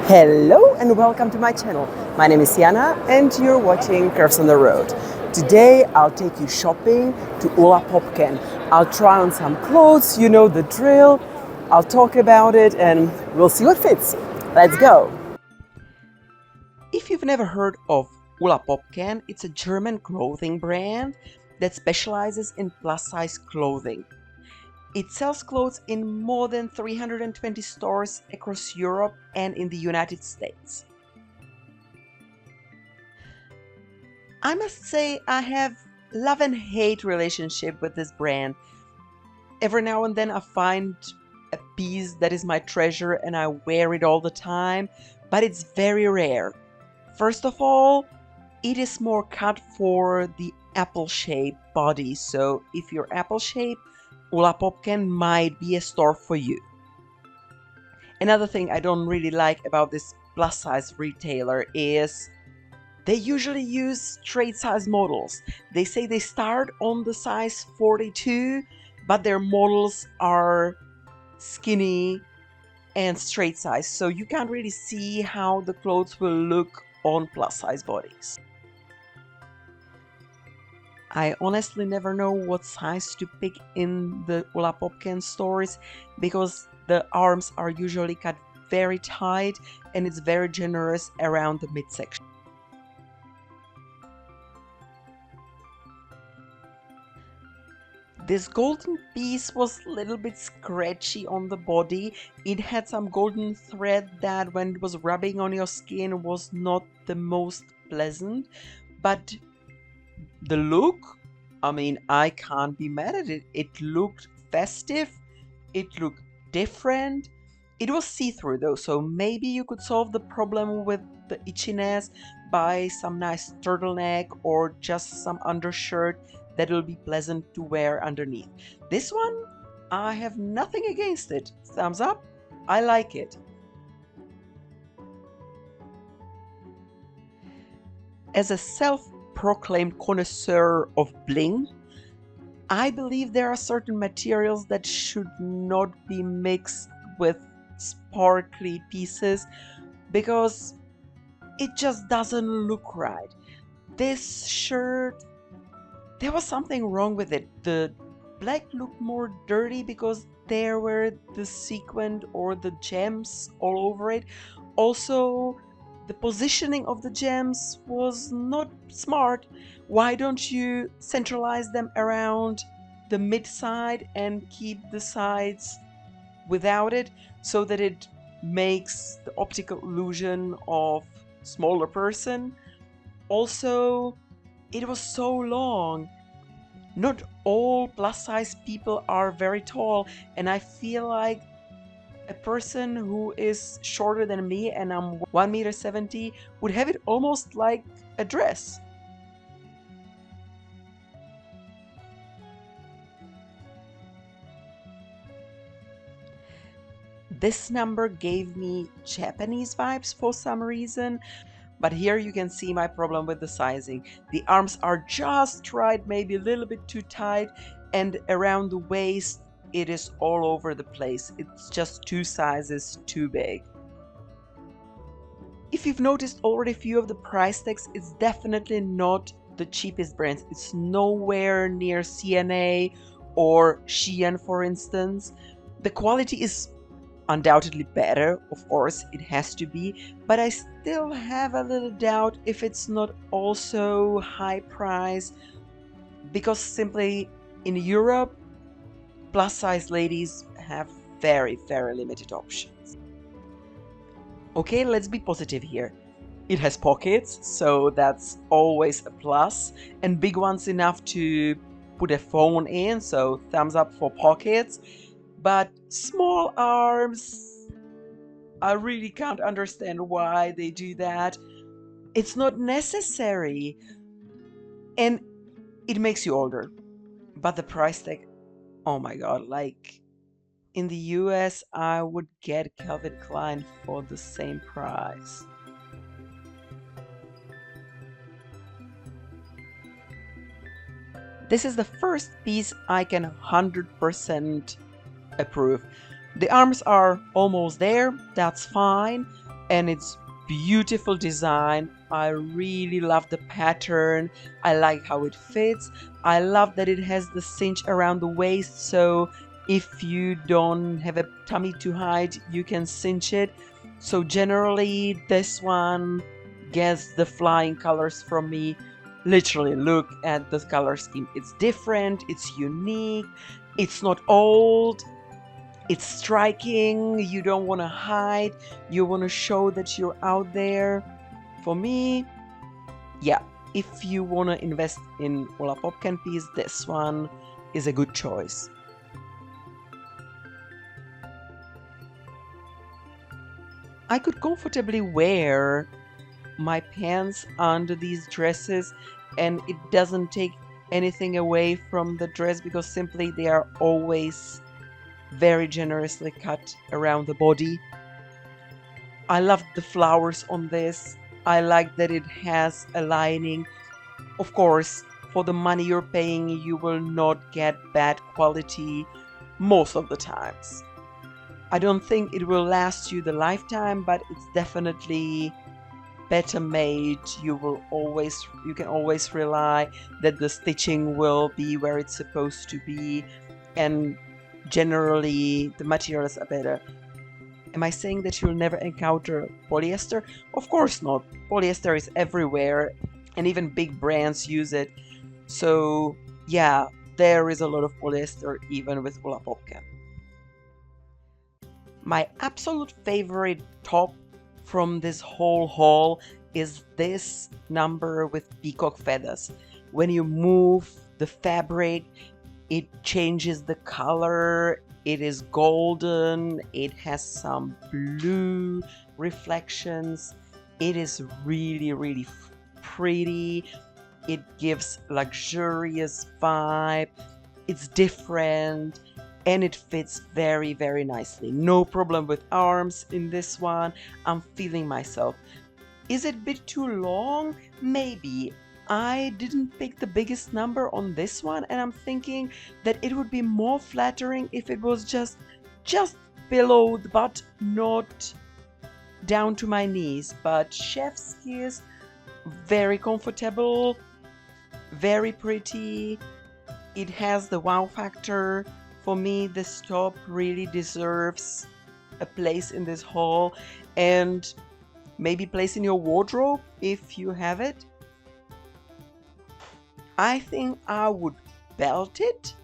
Hello and welcome to my channel. My name is Jana and you're watching Curves on the Road. Today I'll take you shopping to Ulla Popken. I'll try on some clothes, you know the drill. I'll talk about it and we'll see what fits. Let's go! If you've never heard of Ulla Popken, it's a German clothing brand that specializes in plus-size clothing. It sells clothes in more than 320 stores across Europe and in the United States. I must say I have love and hate relationship with this brand. Every now and then I find a piece that is my treasure and I wear it all the time, but it's very rare. First of all, it is more cut for the apple-shaped body, so if you're apple-shaped, Ulla Popken might be a store for you. Another thing I don't really like about this plus-size retailer is they usually use straight size models. They say they start on the size 42, but their models are skinny and straight size, so you can't really see how the clothes will look on plus-size bodies. I honestly never know what size to pick in the Ulla Popken stores because the arms are usually cut very tight and it's very generous around the midsection. This golden piece was a little bit scratchy on the body. It had some golden thread that when it was rubbing on your skin was not the most pleasant, but the look, I mean, I can't be mad at it. It looked festive, it looked different. It was see-through though, so maybe you could solve the problem with the itchiness by some nice turtleneck or just some undershirt that will be pleasant to wear underneath. This one, I have nothing against it. Thumbs up, I like it. As a self-proclaimed connoisseur of bling, I believe there are certain materials that should not be mixed with sparkly pieces because it just doesn't look right. This shirt, there was something wrong with it. The black looked more dirty because there were the sequin or the gems all over it. Also, the positioning of the gems was not smart. Why don't you centralize them around the mid side and keep the sides without it so that it makes the optical illusion of smaller person? Also, it was so long. Not all plus size people are very tall, and I feel like a person who is shorter than me and I'm 1.70 meters would have it almost like a dress. This number gave me Japanese vibes for some reason, but here you can see my problem with the sizing. The arms are just right, maybe a little bit too tight, and around the waist it is all over the place. It's just 2 sizes too big. If you've noticed already a few of the price tags, it's definitely not the cheapest brands. It's nowhere near CNA or Shein, for instance. The quality is undoubtedly better, of course, it has to be, but I still have a little doubt if it's not also high price because simply in Europe, plus size ladies have very, very limited options. Okay, let's be positive here. It has pockets, so that's always a plus, and big ones enough to put a phone in, so thumbs up for pockets. But small arms, I really can't understand why they do that. It's not necessary, and it makes you older. But the price tag, oh my god, like, In the US, I would get Calvin Klein for the same price. This is the first piece I can 100% approve. The arms are almost there, that's fine, and it's beautiful design. I really love the pattern. I like how it fits. I love that it has the cinch around the waist, so if you don't have a tummy to hide, you can cinch it. So generally this one gets the flying colors from me. Literally look at the color scheme. It's different, it's unique, it's not old, it's striking. You don't want to hide, you want to show that you're out there. For me, yeah, if you want to invest in Ulla Popken piece, this one is a good choice. I could comfortably wear my pants under these dresses, and it doesn't take anything away from the dress because simply they are always very generously cut around the body. I love the flowers on this. I like that it has a lining. Of course, for the money you're paying, you will not get bad quality most of the times. I don't think it will last you the lifetime, but it's definitely better made. You can always rely that the stitching will be where it's supposed to be, and generally the materials are better. Am I saying that you'll never encounter polyester? Of course not. Polyester is everywhere, and even big brands use it. So yeah, there is a lot of polyester even with Ulla Popken. My absolute favorite top from this whole haul is this number with peacock feathers. When you move the fabric, it changes the color. It is golden. It has some blue reflections. It is really, really pretty. It gives luxurious vibe. It's different. And it fits very, very nicely. No problem with arms in this one. I'm feeling myself. Is it a bit too long? Maybe. I didn't pick the biggest number on this one, and I'm thinking that it would be more flattering if it was just below the butt, not down to my knees. But chef's kiss, very comfortable, very pretty. It has the wow factor. For me, this top really deserves a place in this haul, and maybe place in your wardrobe if you have it. I think I would belt it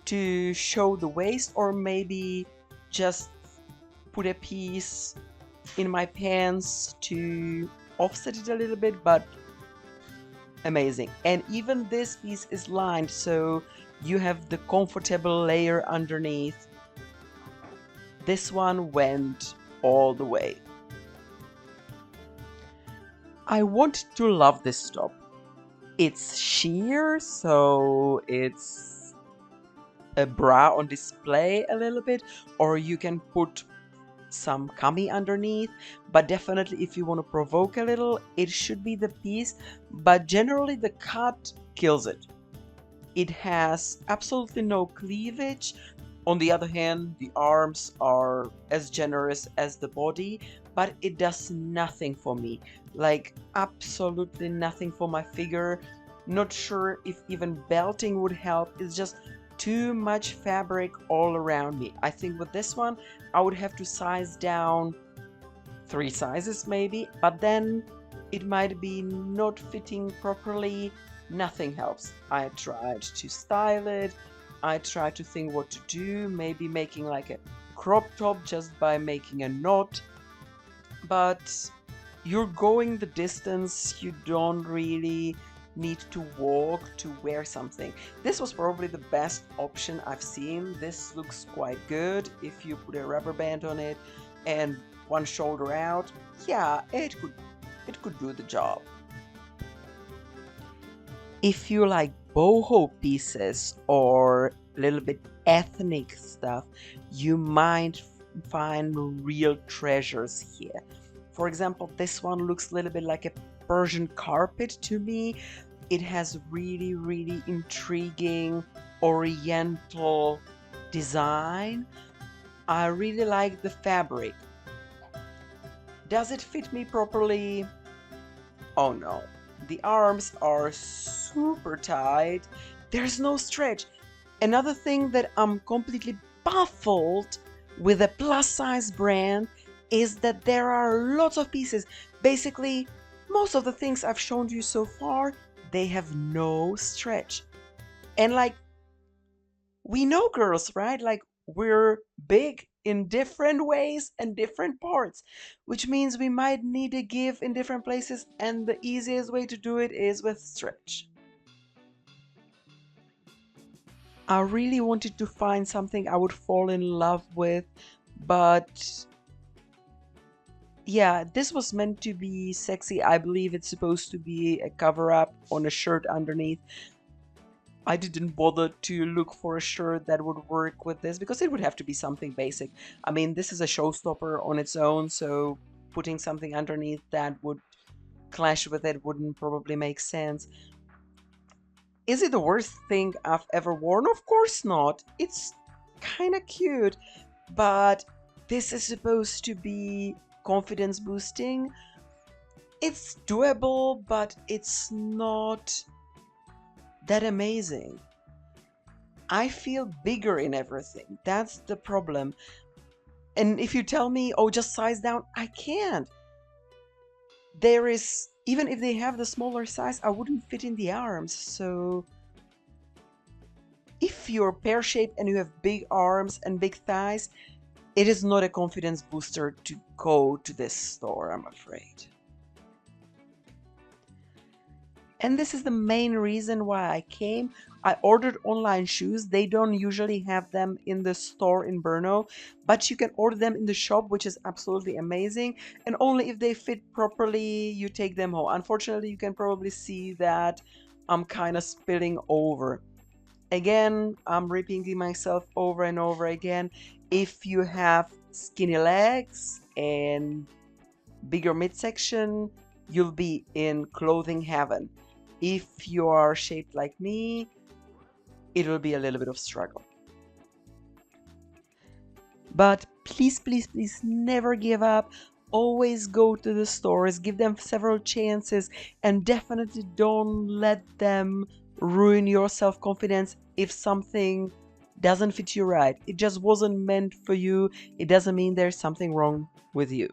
to show the waist, or maybe just put a piece in my pants to offset it a little bit, but amazing. And even this piece is lined, so you have the comfortable layer underneath. This one went all the way. I want to love this top. It's sheer, so it's a bra on display a little bit, or you can put some cami underneath, but definitely if you want to provoke a little, it should be the piece, but generally the cut kills it. It has absolutely no cleavage. On the other hand, the arms are as generous as the body, but it does nothing for me. Like, absolutely nothing for my figure. Not sure if even belting would help. It's just too much fabric all around me. I think with this one, I would have to size down 3 sizes maybe, but then it might be not fitting properly. Nothing helps. I tried to style it. I tried to think what to do, maybe making like a crop top just by making a knot. But you're going the distance, you don't really need to walk to wear something. This was probably the best option I've seen. This looks quite good. If you put a rubber band on it and one shoulder out, yeah, it could do the job. If you like boho pieces or a little bit ethnic stuff, you might find real treasures here. For example, this one looks a little bit like a Persian carpet to me. It has really, really intriguing oriental design. I really like the fabric. Does it fit me properly? Oh no. The arms are super tight. There's no stretch. Another thing that I'm completely baffled with a plus size brand is that there are lots of pieces. Basically, most of the things I've shown you so far, they have no stretch. And like, we know girls, right? Like, we're big in different ways and different parts, which means we might need to give in different places, and the easiest way to do it is with stretch. I really wanted to find something I would fall in love with, but yeah, this was meant to be sexy. I believe it's supposed to be a cover-up on a shirt underneath. I didn't bother to look for a shirt that would work with this because it would have to be something basic. I mean, this is a showstopper on its own, so putting something underneath that would clash with it wouldn't probably make sense. Is it the worst thing I've ever worn? Of course not. It's kind of cute, but this is supposed to be confidence boosting. It's doable, but it's not that amazing. I feel bigger in everything. That's the problem. And if you tell me, oh, just size down, I can't. There is, even if they have the smaller size, I wouldn't fit in the arms. So if you're pear-shaped and you have big arms and big thighs, it is not a confidence booster to go to this store, I'm afraid. And this is the main reason why I came. I ordered online shoes. They don't usually have them in the store in Brno, but you can order them in the shop, which is absolutely amazing. And only if they fit properly, you take them home. Unfortunately, you can probably see that I'm kind of spilling over. Again, I'm repeating myself over and over again. If you have skinny legs and bigger midsection, you'll be in clothing heaven. If you are shaped like me, it'll be a little bit of struggle. But please, please, please never give up. Always go to the stores, give them several chances, and definitely don't let them ruin your self-confidence if something doesn't fit you right. It just wasn't meant for you. It doesn't mean there's something wrong with you.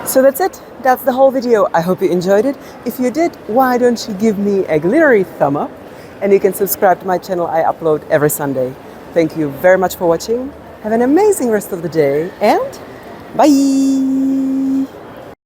So that's it. That's the whole video. I hope you enjoyed it. If you did, why don't you give me a glittery thumb up? And you can subscribe to my channel. I upload every Sunday. Thank you very much for watching. Have an amazing rest of the day and bye!